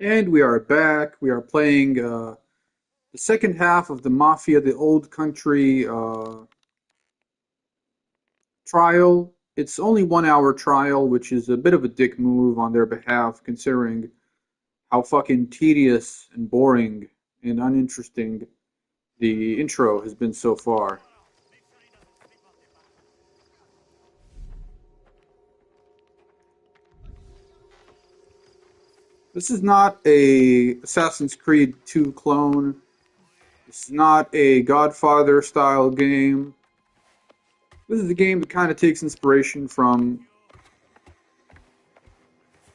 And we are back. We are playing the second half of the Mafia, the Old Country trial. It's only 1 hour trial, which is a bit of a dick move on their behalf, considering how fucking tedious and boring and uninteresting the intro has been so far. This is not a Assassin's Creed 2 clone. This is not a Godfather style game. This is a game that kind of takes inspiration from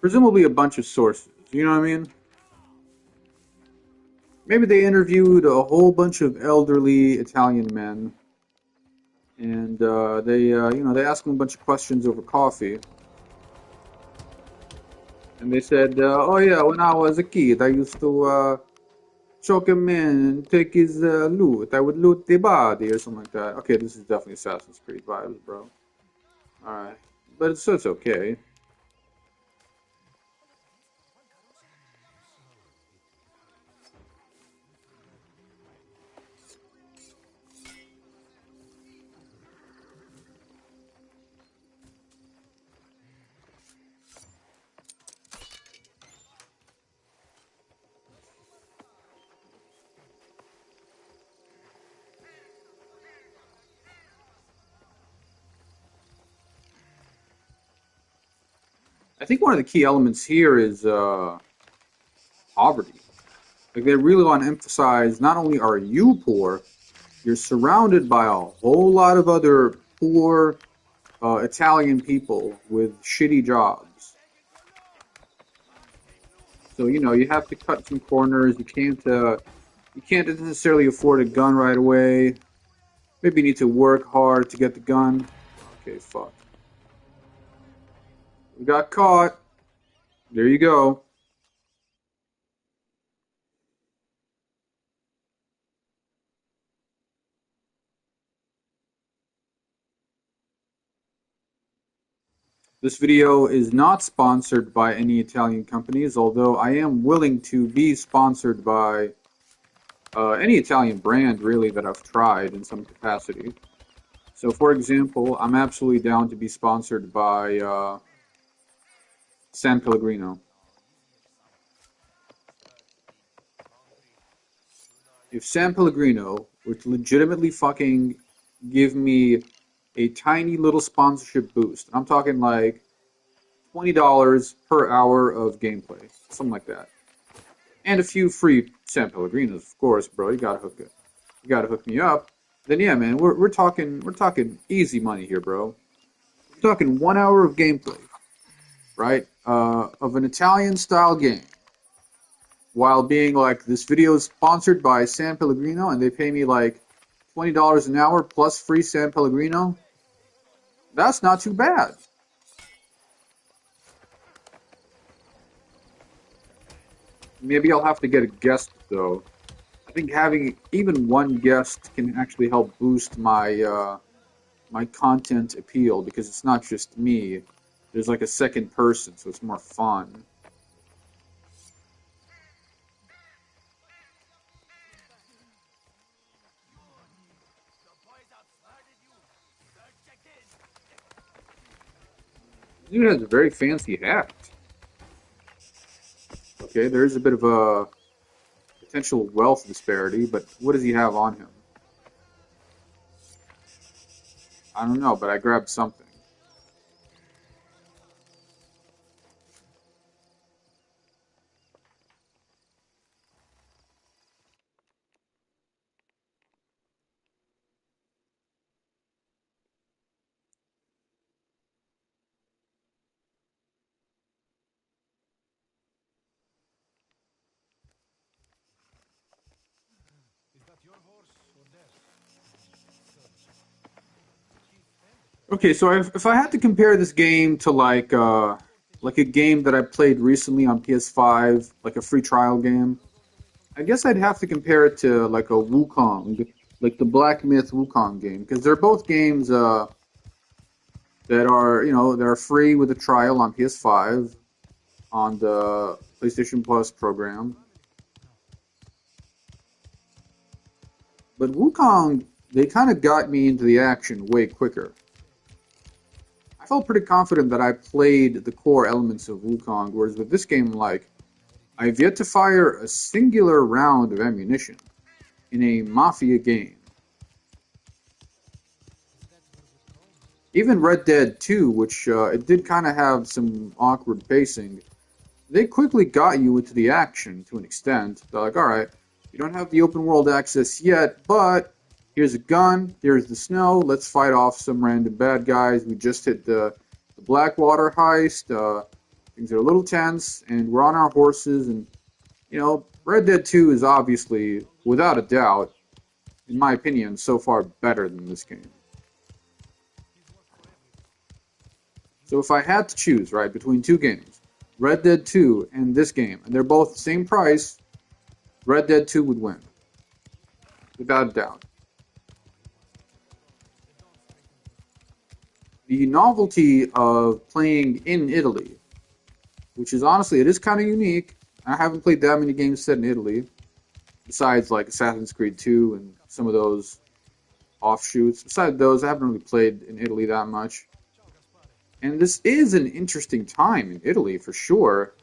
presumably a bunch of sources. You know what I mean? Maybe they interviewed a whole bunch of elderly Italian men, and they asked them a bunch of questions over coffee, and they said, "Oh yeah, when I was a kid, I used to choke him in and take his loot. I would loot the body or something like that." Okay, this is definitely Assassin's Creed vibes, bro. All right, but it's okay. I think one of the key elements here is poverty. Like they really want to emphasize not only are you poor, you're surrounded by a whole lot of other poor Italian people with shitty jobs. So you have to cut some corners. You can't necessarily afford a gun right away. Maybe you need to work hard to get the gun. Okay, fuck. We got caught. There you go. This video is not sponsored by any Italian companies, although I am willing to be sponsored by any Italian brand really that I've tried in some capacity. So, for example, I'm absolutely down to be sponsored by San Pellegrino. If San Pellegrino were to legitimately fucking give me a tiny little sponsorship boost, I'm talking like $20 per hour of gameplay, something like that, and a few free San Pellegrinos, of course, bro. You gotta hook me up. Then yeah, man, we're talking easy money here, bro. We're talking 1 hour of gameplay, right? Of an Italian style game, while being like, this video is sponsored by San Pellegrino, and they pay me like $20 an hour plus free San Pellegrino. That's not too bad. Maybe I'll have to get a guest though. I think having even one guest can actually help boost my content appeal because it's not just me. There's like a second person, so it's more fun. Dude has a very fancy hat. Okay, there is a bit of a potential wealth disparity, but what does he have on him? I don't know, but I grabbed something. Okay, so if I had to compare this game to like a game that I played recently on PS5, like a free trial game, I guess I'd have to compare it to like a Wukong, like the Black Myth Wukong game, because they're both games that are free with a trial on PS5. on the PlayStation Plus program. But Wukong, they kind of got me into the action way quicker. I felt pretty confident that I played the core elements of Wukong, whereas with this game, like, I've yet to fire a singular round of ammunition in a Mafia game. Even Red Dead 2, which it did kind of have some awkward pacing, they quickly got you into the action to an extent. They're like, alright, you don't have the open world access yet, but here's a gun, here's the snow, let's fight off some random bad guys. We just hit the Blackwater heist, things are a little tense, and we're on our horses, and, you know, Red Dead 2 is obviously, without a doubt, in my opinion, so far better than this game. So if I had to choose, right, between two games, Red Dead 2 and this game, and they're both the same price, Red Dead 2 would win. Without a doubt. The novelty of playing in Italy, which is honestly, it is kind of unique. I haven't played that many games set in Italy, besides like Assassin's Creed 2 and some of those offshoots. Besides those, I haven't really played in Italy that much. And this is an interesting time in Italy for sure.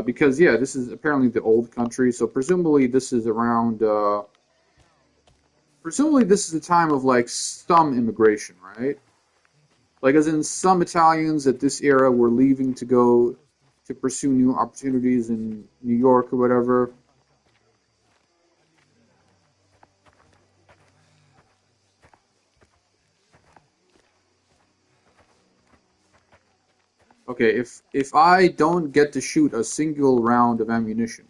Because yeah, this is apparently the old country, so presumably this is around. Presumably this is the time of like some immigration, right? Like as in some Italians at this era were leaving to go to pursue new opportunities in New York or whatever. Okay, if I don't get to shoot a single round of ammunition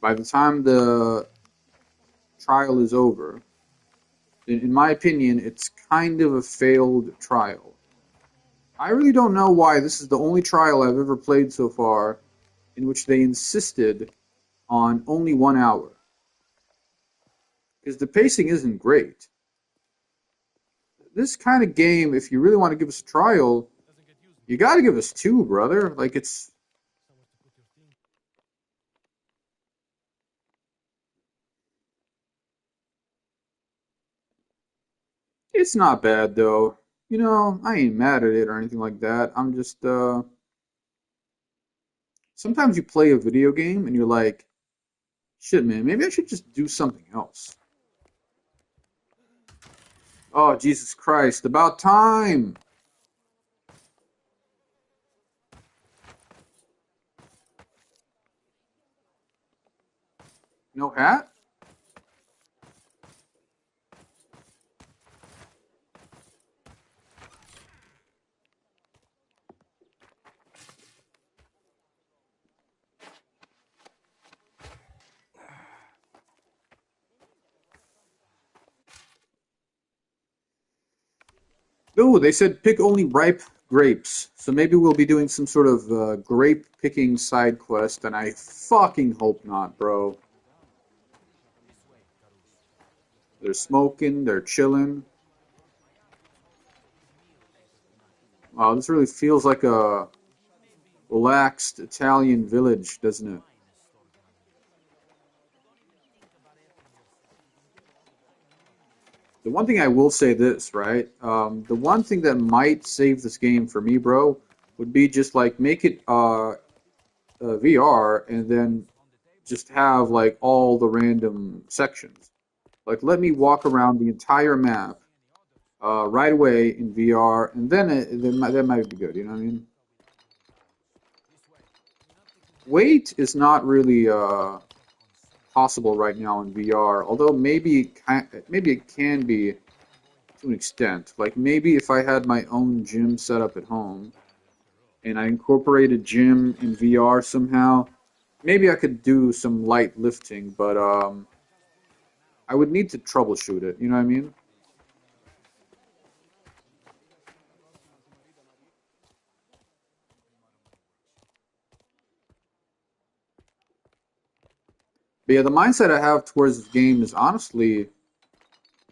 by the time the trial is over, then in my opinion, it's kind of a failed trial. I really don't know why this is the only trial I've ever played so far in which they insisted on only 1 hour. Because the pacing isn't great. This kind of game, if you really want to give us a trial, you got to give us two, brother. Like it's not bad though. You know, I ain't mad at it or anything like that. I'm just sometimes you play a video game and you're like, shit, man, maybe I should just do something else. Oh, Jesus Christ, about time. No hat? Oh, they said pick only ripe grapes. So maybe we'll be doing some sort of grape picking side quest, and I fucking hope not, bro. They're smoking, they're chilling. Wow, this really feels like a relaxed Italian village, doesn't it? The one thing I will say this, right? The one thing that might save this game for me, bro, would be just like make it VR and then just have like all the random sections. Like let me walk around the entire map right away in VR, and then that might be good. You know what I mean? Wait is not really possible right now in VR, although maybe it can be to an extent. Like maybe if I had my own gym set up at home and I incorporated gym in VR somehow, maybe I could do some light lifting, but I would need to troubleshoot it. You know what I mean? But yeah, the mindset I have towards this game is honestly,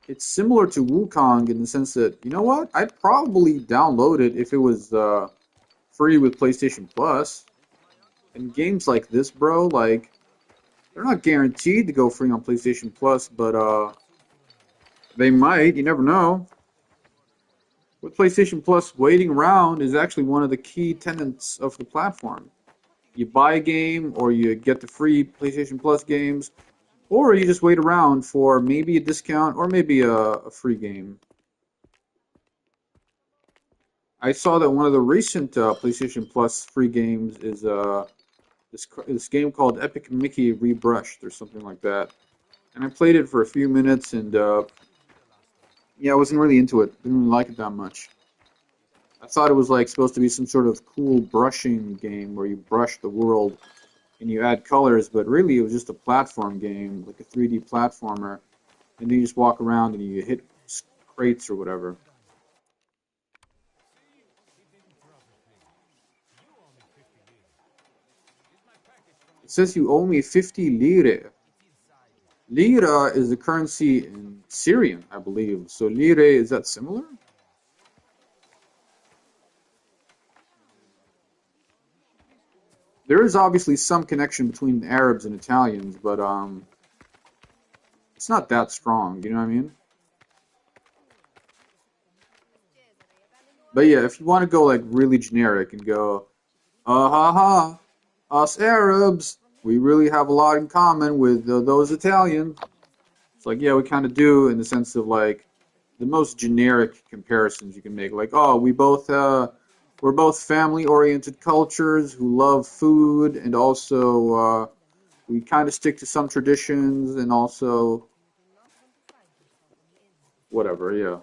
it's similar to Wukong in the sense that, you know what? I'd probably download it if it was free with PlayStation Plus. And games like this, bro, like they're not guaranteed to go free on PlayStation Plus, but they might. You never know. With PlayStation Plus, waiting around is actually one of the key tenets of the platform. You buy a game, or you get the free PlayStation Plus games, or you just wait around for maybe a discount or maybe a free game. I saw that one of the recent PlayStation Plus free games is this game called Epic Mickey Rebrushed or something like that. And I played it for a few minutes, and yeah, I wasn't really into it. Didn't really like it that much. I thought it was like supposed to be some sort of cool brushing game where you brush the world and you add colors, but really it was just a platform game, like a 3D platformer, and then you just walk around and you hit crates or whatever. It says you owe me 50 lire. Lira is the currency in Syrian, I believe. So lire, is that similar? There is obviously some connection between Arabs and Italians, but it's not that strong, you know what I mean? But yeah, if you want to go like really generic and go, ha ha, us Arabs, we really have a lot in common with those Italians. It's like, yeah, we kind of do in the sense of like the most generic comparisons you can make. Like, oh, we're both family-oriented cultures who love food, and also we kind of stick to some traditions, and also whatever, yeah,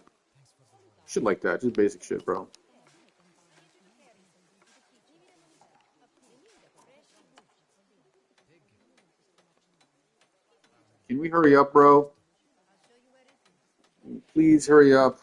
shit like that, just basic shit, bro. Can we hurry up, bro? Please hurry up.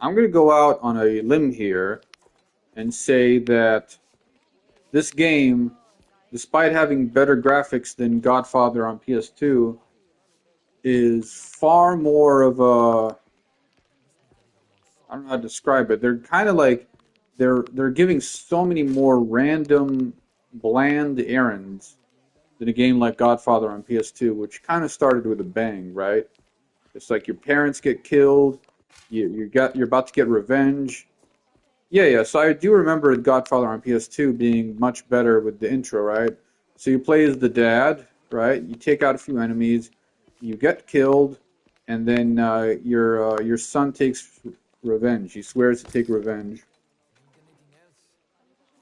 I'm gonna go out on a limb here and say that this game, despite having better graphics than Godfather on PS2, is far more of a, I don't know how to describe it. They're kind of like they're giving so many more random, bland errands than a game like Godfather on PS2, which kind of started with a bang, right? It's like your parents get killed, you're about to get revenge. Yeah, yeah. So I do remember Godfather on PS2 being much better with the intro, right? So you play as the dad, right? You take out a few enemies, you get killed, and then your son takes revenge. He swears to take revenge,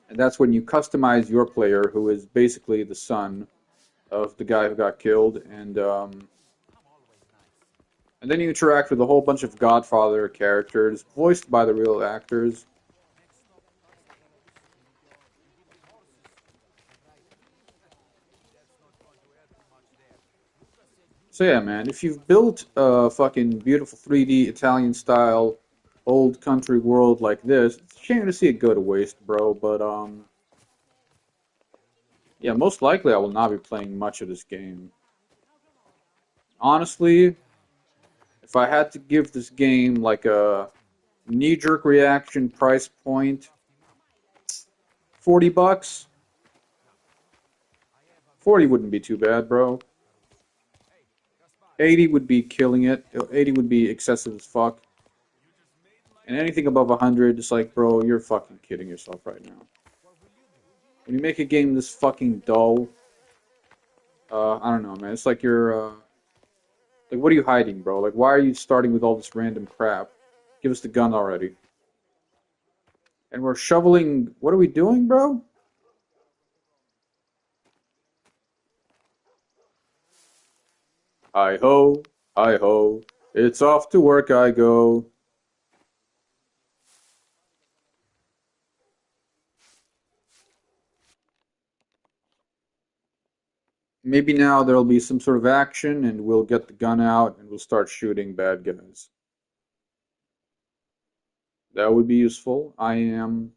and that's when you customize your player, who is basically the son of the guy who got killed, and then you interact with a whole bunch of Godfather characters voiced by the real actors. So yeah, man, if you've built a fucking beautiful 3D Italian style old country world like this, it's a shame to see it go to waste, bro. But yeah, most likely I will not be playing much of this game. Honestly, if I had to give this game like a knee-jerk reaction price point, $40. 40 wouldn't be too bad, bro. 80 would be killing it. 80 would be excessive as fuck. And anything above 100, it's like, bro, you're fucking kidding yourself right now. When you make a game this fucking dull, I don't know, man. It's like like, what are you hiding, bro? Like, why are you starting with all this random crap? Give us the gun already. And we're shoveling. What are we doing, bro? Hi ho, hi ho. It's off to work I go. Maybe now there'll be some sort of action and we'll get the gun out and we'll start shooting bad guys. That would be useful. I am,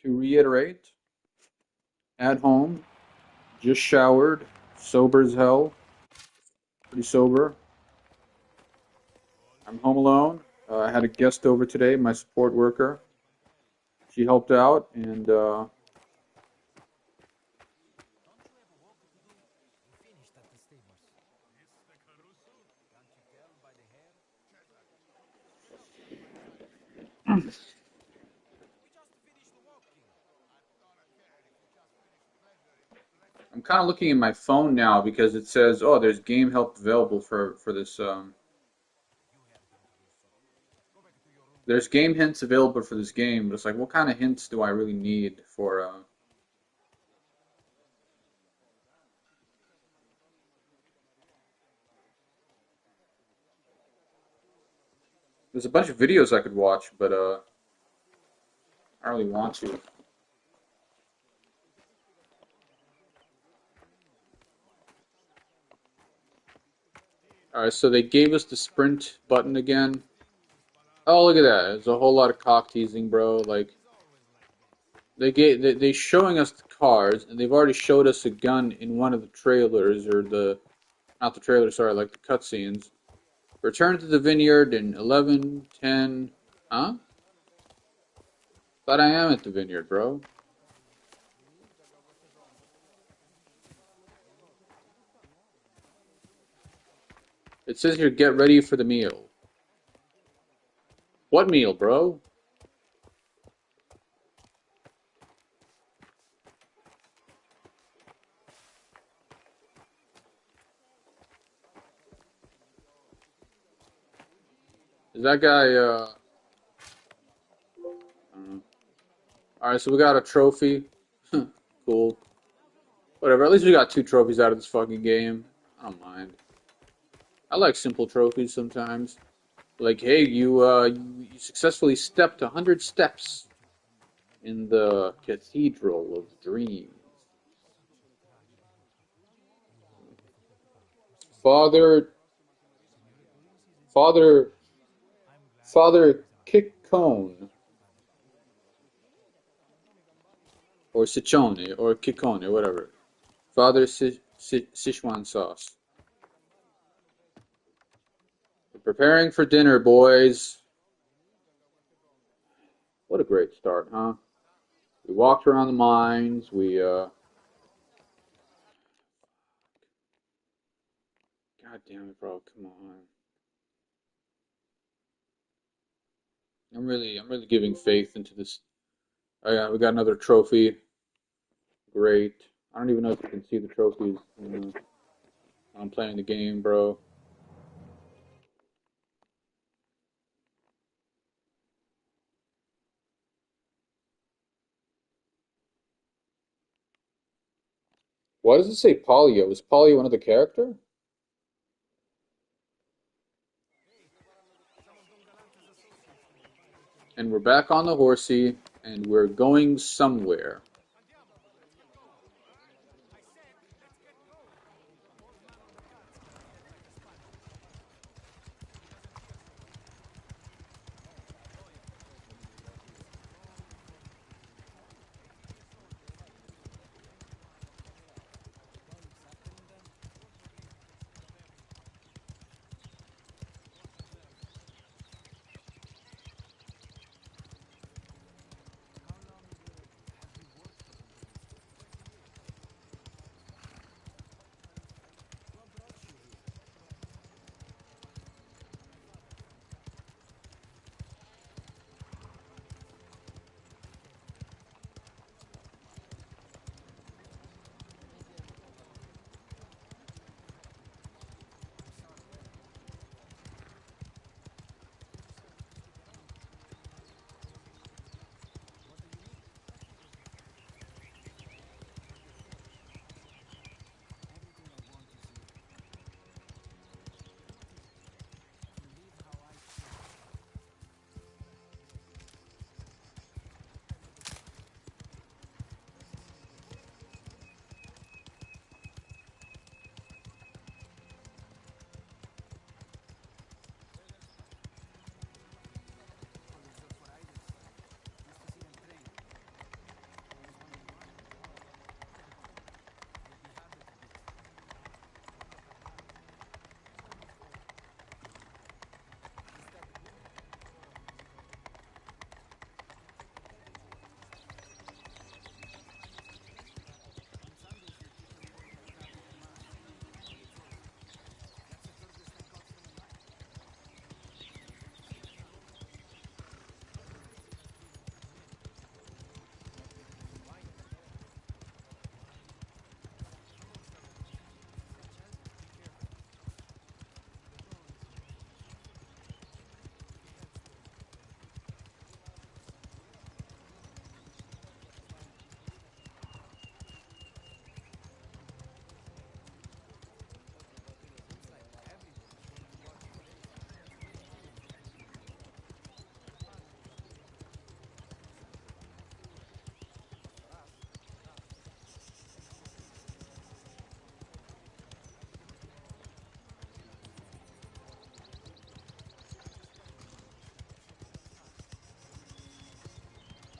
to reiterate, at home, just showered, sober as hell, pretty sober. I'm home alone. I had a guest over today, my support worker. She helped out, and I'm kind of looking at my phone now because it says, "Oh, there's game help available for this." There's game hints available for this game, but it's like, what kind of hints do I really need for? There's a bunch of videos I could watch, but I don't really want to. All right, so they gave us the sprint button again. Oh, look at that! There's a whole lot of cock teasing, bro. Like they showing us the cars, and they've already showed us a gun in one of the trailers, or the not the trailer, sorry, like the cutscenes. Return to the vineyard in 11:10. Huh? But I am at the vineyard, bro. It says here, get ready for the meal. What meal, bro? Is that guy, I don't know. Alright, so we got a trophy. Cool. Whatever, at least we got two trophies out of this fucking game. I don't mind. I like simple trophies sometimes. Like, hey, you successfully stepped 100 steps in the Cathedral of Dreams. Father, Father, Father Kickone, or Sichone, or Kickone, whatever. Father Sichuan sauce. We're preparing for dinner, boys. What a great start, huh? We walked around the mines. God damn it, bro. Come on. I'm really giving faith into this. Oh yeah, we got another trophy. Great. I don't even know if you can see the trophies when I'm playing the game, bro. Why does it say Polio? Is Polio another character? And we're back on the horsey, and we're going somewhere.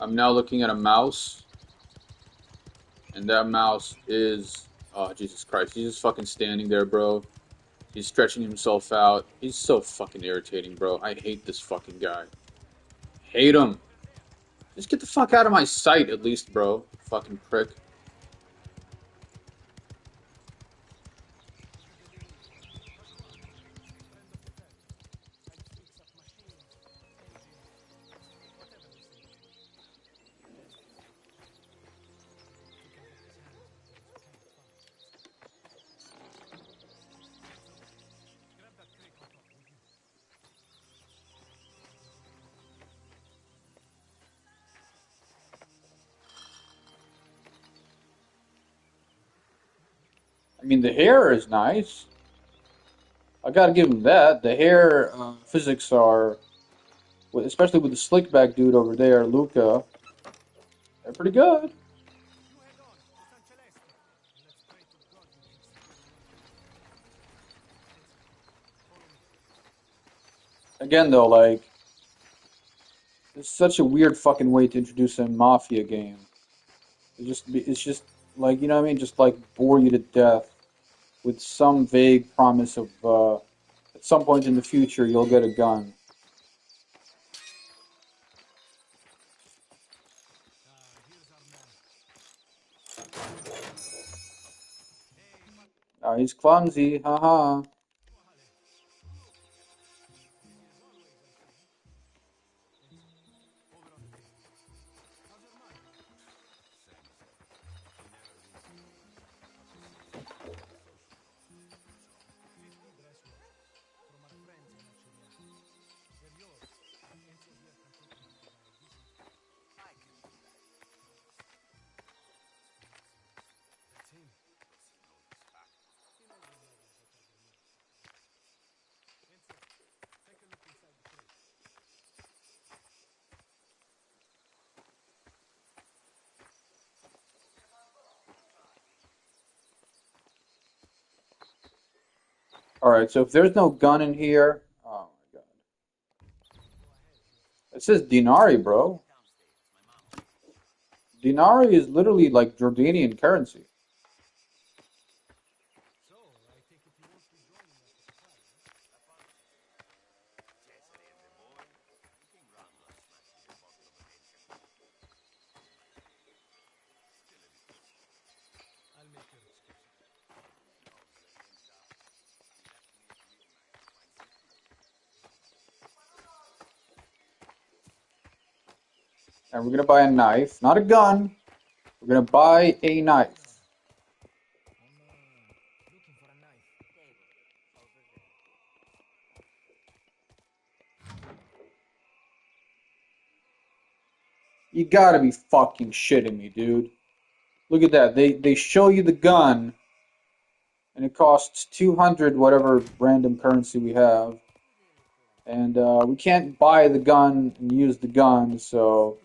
I'm now looking at a mouse, and that mouse is, oh Jesus Christ, he's just fucking standing there, bro. He's stretching himself out. He's so fucking irritating, bro. I hate this fucking guy. Hate him. Just get the fuck out of my sight, at least, bro. Fucking prick. I mean, the hair is nice. I gotta give him that. The hair physics are, especially with the slick back dude over there, Luca, they're pretty good. Again, though, like, it's such a weird fucking way to introduce a Mafia game. It's just like, you know what I mean? Just like bore you to death with some vague promise of at some point in the future you'll get a gun. He's clumsy, haha. All right, so if there's no gun in here, oh my god, it says dinari, bro. Dinari is literally like Jordanian currency. And we're gonna buy a knife, not a gun. We're gonna buy a knife. You gotta be fucking shitting me, dude. Look at that. They show you the gun, and it costs 200 whatever random currency we have, and we can't buy the gun and use the gun. So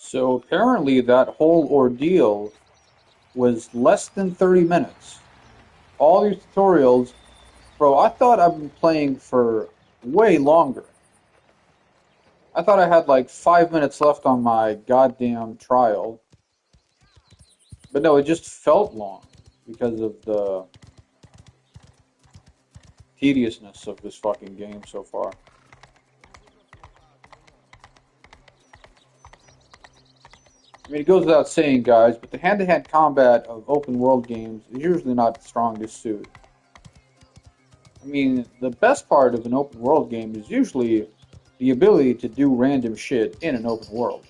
So apparently that whole ordeal was less than 30 minutes. All these tutorials, bro, I thought I've been playing for way longer. I thought I had like 5 minutes left on my goddamn trial. But no, it just felt long because of the tediousness of this fucking game so far. I mean, it goes without saying, guys, but the hand-to-hand combat of open-world games is usually not the strongest suit. I mean, the best part of an open-world game is usually the ability to do random shit in an open world.